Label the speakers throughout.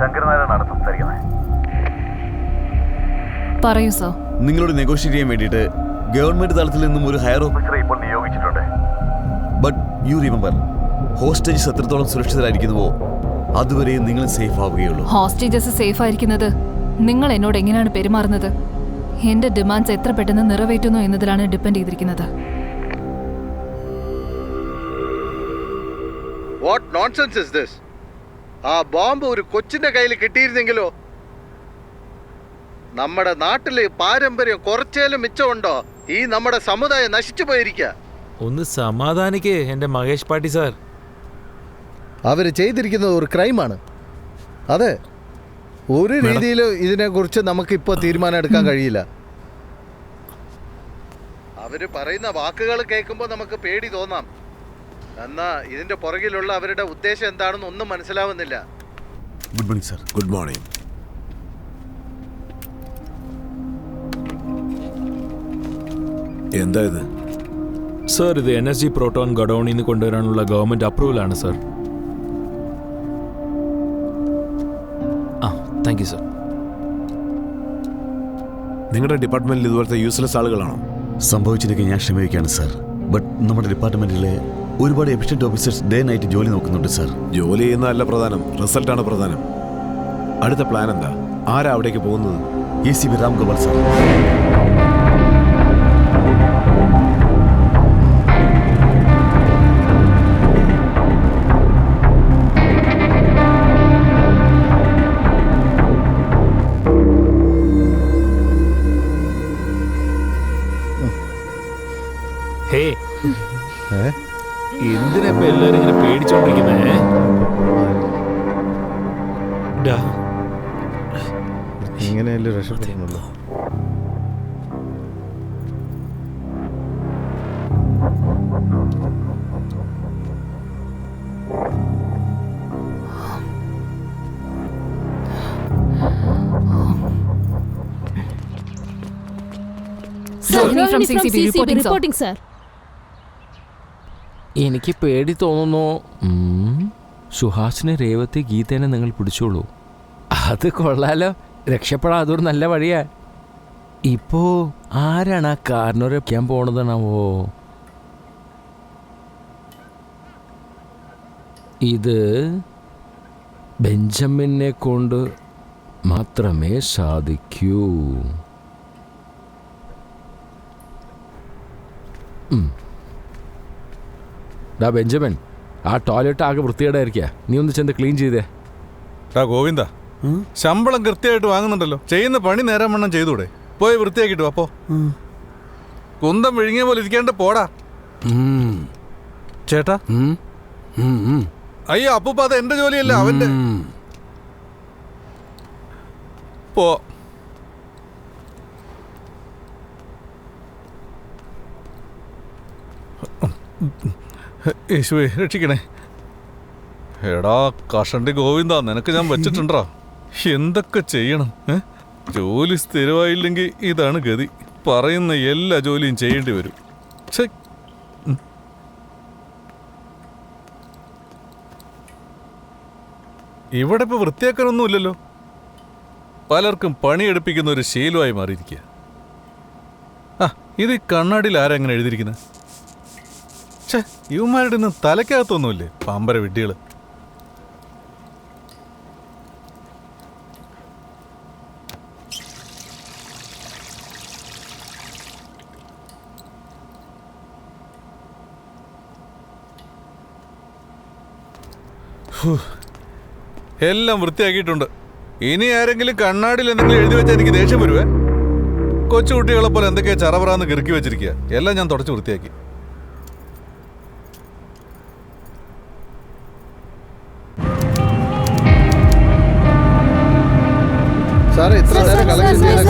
Speaker 1: ശങ്കരനാരായണാണ് സംസാരിക്കുന്നത്.
Speaker 2: പറയൂ സർ.
Speaker 3: നിങ്ങളോട് നെഗോഷിയേറ്റ് ചെയ്യാൻ വേണ്ടിയിട്ട് ഗവൺമെന്റ് തലത്തിൽ നിന്നും ഒരു ഹയർ ഓഫീസറെ ഇപ്പോൾ നിയോഗിച്ചിട്ടുണ്ട്. ബട്ട് യു റിമെമ്പർ, ഹോസ്റ്റേജസ് എത്രത്തോളം സുരക്ഷിതരായിരിക്കുന്നുവോ അതുവരെ നിങ്ങൾ സേഫ് ആവുകയുള്ളൂ.
Speaker 2: ഹോസ്റ്റേജസ് സേഫ് ആയിരിക്കുന്നത് നിങ്ങൾ എന്നോട് എങ്ങനെയാണ് പെരുമാറുന്നത്, എന്റെ ഡിമാൻഡ്സ് എത്ര പെട്ടെന്ന് നിറവേറ്റുന്നു എന്നതിലാണ് ഡിപ്പെൻഡ് ചെയ്തിരിക്കുന്നത്.
Speaker 4: What nonsense is this? ആ ബോംബ് ഒരു കൊച്ചിന്റെ കയ്യിൽ കിട്ടിയിരുന്നെങ്കിലോ? നമ്മുടെ നാട്ടില് പാരമ്പര്യം കുറച്ചേലും മിച്ചമുണ്ടോ? ഈ നമ്മുടെ സമുദായം നശിച്ചു പോയിരിക്കുക.
Speaker 5: ഒന്ന് സമാധാനിക്കേ എന്റെ മഹേഷ് പാട്ടി സാർ.
Speaker 4: അവര് ചെയ്തിരിക്കുന്നത് ഒരു ക്രൈമാണ്. അതെ, ഒരു രീതിയിലും ഇതിനെക്കുറിച്ച് നമുക്ക് ഇപ്പോൾ തീരുമാനം എടുക്കാൻ കഴിയില്ല. അവര് പറയുന്ന വാക്കുകൾ കേൾക്കുമ്പോൾ നമുക്ക് പേടി തോന്നാം. എന്നാ ഇതിന്റെ പുറകിലുള്ള അവരുടെ ഉദ്ദേശം എന്താണെന്ന് ഒന്നും മനസ്സിലാവുന്നില്ല.
Speaker 3: Good morning sir.
Speaker 6: Good morning. എന്താ ഇത്?
Speaker 5: സർ, ഇത് NSG പ്രോട്ടോൺ ഗഡൌണിൽ നിന്ന് കൊണ്ടുവരാനുള്ള ഗവൺമെന്റ് അപ്രൂവലാണ് സർ. Thank you sir.
Speaker 6: നിങ്ങളുടെ ഡിപ്പാർട്ട്മെന്റിൽ ഇതുപോലത്തെ യൂസ്ലെസ് ആളുകളാണോ?
Speaker 3: സംഭവിച്ചിരിക്കെ ഞാൻ ക്ഷമിക്കുകയാണ് സർ. ബട്ട് നമ്മുടെ ഡിപ്പാർട്ട്മെന്റിലെ ഒരുപാട് എഫിഷ്യന്റ് ഓഫീസേഴ്സ് ഡേ നൈറ്റ് ജോലി നോക്കുന്നുണ്ട് സർ.
Speaker 6: ജോലി ചെയ്യുന്നതല്ല പ്രധാനം, റിസൾട്ടാണ് പ്രധാനം. അടുത്ത പ്ലാൻ എന്താ? ആരാ അവിടേക്ക് പോകുന്നത്?
Speaker 3: ACP Ramgopal sir.
Speaker 5: ഹേ, എന്തിനാ ഇപ്പൊ എല്ലാരും ഇങ്ങനെ പേടിച്ചോണ്ടിരിക്കുന്നേ?
Speaker 4: ഇങ്ങനെയല്ലേ രക്ഷപ്പെടുന്നുള്ളൂ.
Speaker 2: Reporting sir.
Speaker 7: എനിക്ക് പേടി തോന്നുന്നു. സുഹാസിനെ, രേവതി, ഗീതേനെ നിങ്ങൾ പിടിച്ചോളൂ. അത് കൊള്ളാലോ, രക്ഷപ്പെടാൻ അതൊരു നല്ല വഴിയാ. ഇപ്പോ ആരാണ് ആ കാറിനോരെ വയ്ക്കാൻ പോണതാണാവോ? ഇത് ബെഞ്ചമിനെ കൊണ്ട് മാത്രമേ സാധിക്കൂ. ബെഞ്ചമിൻ, ആ ടോയ്ലറ്റ് ആകെ വൃത്തികേടായിരിക്കുക. നീ ഒന്ന് ചെന്ന് ക്ലീൻ ചെയ്തേ.
Speaker 8: ഗോവിന്ദ, ശമ്പളം കൃത്യമായിട്ട് വാങ്ങുന്നുണ്ടല്ലോ, ചെയ്യുന്ന പണി നേരം വണ്ണം ചെയ്തൂടെ? പോയി വൃത്തിയാക്കിട്ടു. അപ്പോ കുന്തം വിഴുങ്ങിയ പോലെ ഇരിക്കേണ്ട പോടാ. ചേട്ടാ, അയ്യോ അപ്പൂപ്പ, അത് എന്റെ ജോലിയല്ല, അവന്റെ. പോ. യേശുവേ രക്ഷിക്കണേ. എടാ കഷണ്ടി ഗോവിന്ദ, നിനക്ക് ഞാൻ വെച്ചിട്ടുണ്ടാ. എന്തൊക്കെ ചെയ്യണം? ജോലി സ്ഥിരമായില്ലെങ്കിൽ ഇതാണ് ഗതി. പറയുന്ന എല്ലാ ജോലിയും ചെയ്യേണ്ടി വരും. ഇവിടെ ഇപ്പൊ വൃത്തിയാക്കാനൊന്നുമില്ലല്ലോ. പലർക്കും പണിയെടുപ്പിക്കുന്ന ഒരു ശീലമായി മാറിയിരിക്കുക. ഇത് കണ്ണാടിയിൽ ആരാ അങ്ങനെ എഴുതിയിരിക്കുന്നത്? ഇവന്മാരുടെ ഒന്നും തലക്കകത്തൊന്നുമില്ലേ പാമ്പര വിഡ്ഢികള്. എല്ലാം വൃത്തിയാക്കിയിട്ടുണ്ട്. ഇനി ആരെങ്കിലും കണ്ണാടിയിൽ എന്തെങ്കിലും എഴുതി വെച്ചാൽ എനിക്ക് ദേഷ്യം വരുവേ. കൊച്ചുകുട്ടികളെ പോലെ എന്തൊക്കെയാ ചറപറാന്ന് കിറുക്കി വെച്ചിരിക്കുക. എല്ലാം ഞാൻ തുടച്ച് വൃത്തിയാക്കി.
Speaker 4: സാറേ, ഇത്ര നേരം കളക്ഷൻ ചെയ്ത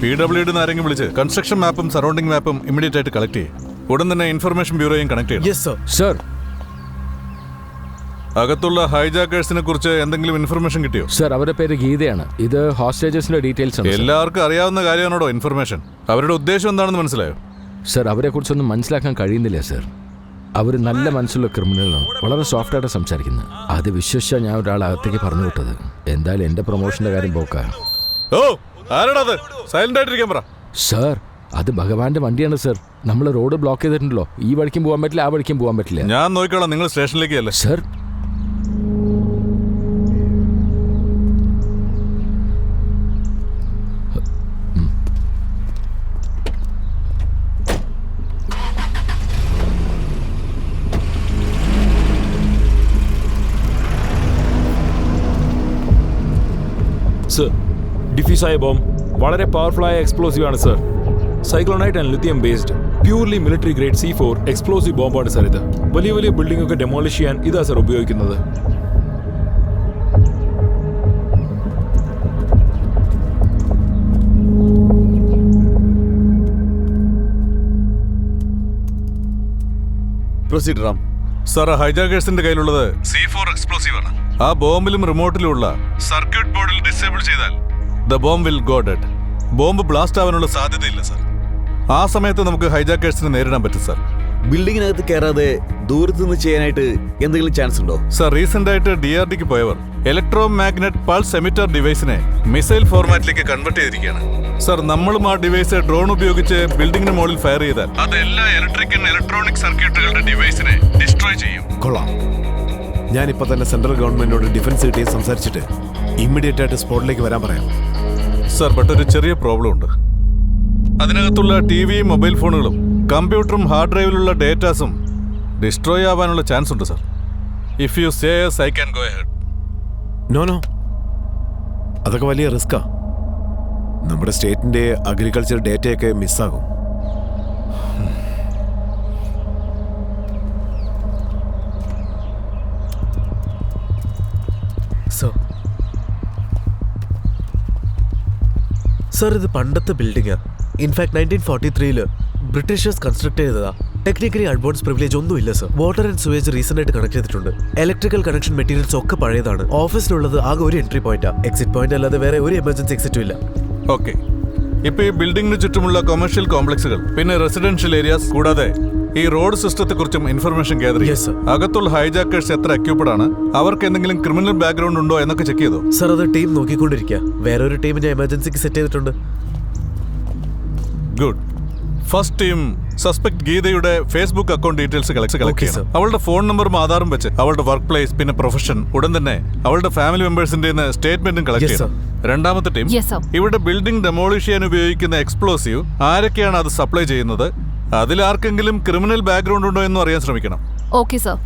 Speaker 8: PWD ആരെങ്കിലും വിളിച്ച് കൺസ്ട്രക്ഷൻ മാപ്പും സറൗണ്ടിംഗ് മാപ്പും ഇമ്മീഡിയറ്റ് ആയിട്ട് കളക്ട് ചെയ്യും. ഉടൻ തന്നെ ഇൻഫർമേഷൻ ബ്യൂറോയും കണക്ട് ചെയ്യും.
Speaker 7: സർ,
Speaker 8: അകത്തുള്ള ഹൈജാക്കേഴ്സിനെ കുറിച്ച് എന്തെങ്കിലും ഇൻഫർമേഷൻ കിട്ടിയോ?
Speaker 7: സർ അവരുടെ പേര് ഗീതയാണ്. ഇത് ഹോസ്റ്റേജസിന്റെ ഡീറ്റെയിൽസ് ആണ്.
Speaker 8: എല്ലാവർക്കും അറിയാവുന്ന കാര്യമാണോ ഇൻഫർമേഷൻ? അവരുടെ ഉദ്ദേശം എന്താണെന്ന് മനസ്സിലായോ?
Speaker 7: സർ അവരെക്കുറിച്ചൊന്നും മനസ്സിലാക്കാൻ കഴിയുന്നില്ല സർ. അവർ നല്ല മനസ്സുള്ള ക്രിമിനലാണ്, വളരെ സോഫ്റ്റായിട്ട് സംസാരിക്കുന്നത്. അത് വിശ്വസിച്ചാണ് ഞാൻ ഒരാളെ അകത്തേക്ക് പറഞ്ഞു വിട്ടത്. എന്തായാലും എൻ്റെ പ്രൊമോഷൻ്റെ കാര്യം പോക്കാ.
Speaker 8: ഓ ആരാടാ അത്? സൈലന്റ് ആയിട്ടിരിക്കാൻ പറ.
Speaker 7: സർ അത് ഭഗവാന്റെ വണ്ടിയാണ് സർ. നമ്മൾ റോഡ് ബ്ലോക്ക് ചെയ്തിട്ടുണ്ടല്ലോ. ഈ വഴിക്കും പോകാൻ പറ്റില്ല, ആ വഴിക്കും പോകാൻ പറ്റില്ല.
Speaker 8: ഞാൻ നോക്കിക്കോളാം, നിങ്ങൾ സ്റ്റേഷനിലേക്ക് അല്ലേ?
Speaker 7: സർ
Speaker 5: സർ ഡിഫ്യൂസായ ബോംബ് വളരെ പവർഫുള്ളായ എക്സ്പ്ലോസീവ് ആണ് sir. Cyclonite and lithium based purely military grade C4 explosive ബോംബാണ് സർ. ഇത് വലിയ വലിയ ബിൽഡിംഗ് ഒക്കെ ഡെമോളിഷ് ചെയ്യാൻ ഇതാ സർ ഉപയോഗിക്കുന്നത്.
Speaker 3: പ്രൊസീഡ് റാം.
Speaker 8: സാർ ഹൈജാക്കേഴ്സിന്റെ കയ്യിലുള്ളത് C4 എക്സ്പ്ലോസീവ് ആണ്. ആ ബോംബിലും റിമോട്ടിലുമുള്ള സർക്യൂട്ട് ബോർഡിൽ ഡിസേബിൾ ചെയ്താൽ the bomb will go dead. Bomb blast ആവാനുള്ള സാധ്യതയില്ല സാർ. ആ സമയത്ത് നമുക്ക് ഹൈജാക്കേഴ്സിനെ നേരിടാൻ പറ്റും സാർ.
Speaker 3: ബിൽഡിങ്ങിനകത്ത് കയറാതെ ദൂരത്ത് നിന്ന് ചെയ്യാനായിട്ട് എന്തെങ്കിലും ചാൻസ് ഉണ്ടോ?
Speaker 8: സാർ റീസെന്റ് ആയിട്ട് DRDക്ക് പോയവർ ഇലക്ട്രോ മാഗ്നറ്റ് പൾസ് എമിറ്റർ ഡിവൈസിനെ മിസൈൽ ഫോർമാറ്റിലേക്ക് കൺവെർട്ട് ചെയ്തിരിക്കുകയാണ്. സാർ നമ്മളും ആ ഡിവൈസ് ഡ്രോൺ ഉപയോഗിച്ച് ബിൽഡിംഗിന് മുകളിൽ ഫയർ ചെയ്താൽ അത് എല്ലാ ഇലക്ട്രിക് ആൻഡ് ഇലക്ട്രോണിക് സർക്യൂട്ടുകളുടെ ഡിവൈസിനെ ഡിസ്ട്രോയ് ചെയ്യും.
Speaker 6: കൊള്ളാം. ഞാനിപ്പോൾ തന്നെ സെൻട്രൽ ഗവൺമെന്റിനോട് ഡിഫൻസ് കിട്ടിയ സംസാരിച്ചിട്ട് ഇമ്മീഡിയറ്റ് ആയിട്ട് സ്പോട്ടിലേക്ക് വരാൻ പറയാം.
Speaker 8: സാർ ബട്ട് ഒരു ചെറിയ പ്രോബ്ലം ഉണ്ട്. അതിനകത്തുള്ള ടിവിയും മൊബൈൽ ഫോണുകളും കമ്പ്യൂട്ടറും ഹാർഡ് ഡ്രൈവിലുള്ള ഡേറ്റാസും ഡിസ്ട്രോയ് ആവാനുള്ള ചാൻസ് ഉണ്ട് sir. If you say I can go ahead.
Speaker 6: No അതൊക്കെ വലിയ റിസ്ക്കാ. നമ്മുടെ സ്റ്റേറ്റിന്റെ അഗ്രികൾച്ചർ ഡേറ്റയൊക്കെ മിസ്സാകും.
Speaker 1: സർ ഇത് പണ്ടത്തെ ബിൽഡിംഗാ. ഇൻഫാക്ട് 1943 ബ്രിട്ടീഷേഴ്സ് കൺസ്ട്രക്ട് ചെയ്തതാ. ടെക്നിക്കലി അഡ്വാൻസ് പ്രിവിലേജ് ഒന്നുമില്ല sir. Water and sewage recent ആയിട്ട് കണക്ട് ചെയ്തിട്ടുണ്ട്. ഇലക്ട്രിക്കൽ കണക്ഷൻ മെറ്റീരിയൽസ് ഒക്കെ പഴയതാണ്. ഓഫീസിലുള്ളത് ആകെ ഒരു എൻട്രി പോയിന്റാ. എക്സിറ്റ് പോയിന്റ് അല്ലാതെ വേറെ ഒരു എമർജൻസി എക്സിറ്റും ഇല്ല.
Speaker 8: ഓക്കെ. ഇപ്പൊ ഈ ബിൽഡിംഗിന് ചുറ്റുമുള്ള കൊമേഴ്ഷ്യൽ കോംപ്ലക്സുകൾ പിന്നെ റെസിഡൻഷ്യൽ ഏരിയാസ് കൂടാതെ ഈ റോഡ് സിസ്റ്റത്തെ കുറിച്ചും ഇൻഫർമേഷൻ ഗ്യാദർ
Speaker 1: Yes, sir.
Speaker 8: അകത്തുള്ള ഹൈജാക്കേഴ്സ് എത്ര അക്യൂപ്പഡ് ആണ്, അവർക്ക് എന്തെങ്കിലും ക്രിമിനൽ ബാക്ക്ഗ്രൗണ്ട് ഉണ്ടോ എന്നൊക്കെ ചെക്ക് ചെയ്തോ?
Speaker 1: സർ അത് ടീം നോക്കിക്കൊണ്ടിരിക്കുക. വേറെ ഒരു ടീമിനെ എമർജൻസിക്ക് സെറ്റ് ചെയ്തിട്ടുണ്ട്.
Speaker 8: ഗുഡ്. ഫസ്റ്റ് ടീം സസ്പെക്ട് ഗീതയുടെ Facebook account details collect
Speaker 1: Okay,
Speaker 8: ചെയ്യണം.
Speaker 1: sir.
Speaker 8: അവളുടെ ഫോൺ നമ്പറും ആധാറും വെച്ച് അവളുടെ വർക്ക് പ്ലേസ് പിന്നെ പ്രൊഫഷൻ ഉടൻ തന്നെ അവളുടെ ഫാമിലി മെമ്പേഴ്സിന്റെ സ്റ്റേറ്റ്മെന്റും കളക്ട്
Speaker 1: Yes,
Speaker 8: ചെയ്യണം. രണ്ടാമത്തെ ടീം
Speaker 2: Yes, sir.
Speaker 8: ഇവിടെ ബിൽഡിംഗ് ഡെമോളിഷ് ചെയ്യാൻ ഉപയോഗിക്കുന്ന എക്സ്പ്ലോസീവ് ആരൊക്കെയാണ് അത് സപ്ലൈ ചെയ്യുന്നത്, അതിൽ ആർക്കെങ്കിലും ക്രിമിനൽ ബാക്ക്ഗ്രൗണ്ട് ഉണ്ടോ എന്നും അറിയാൻ ശ്രമിക്കണം.
Speaker 2: Okay sir.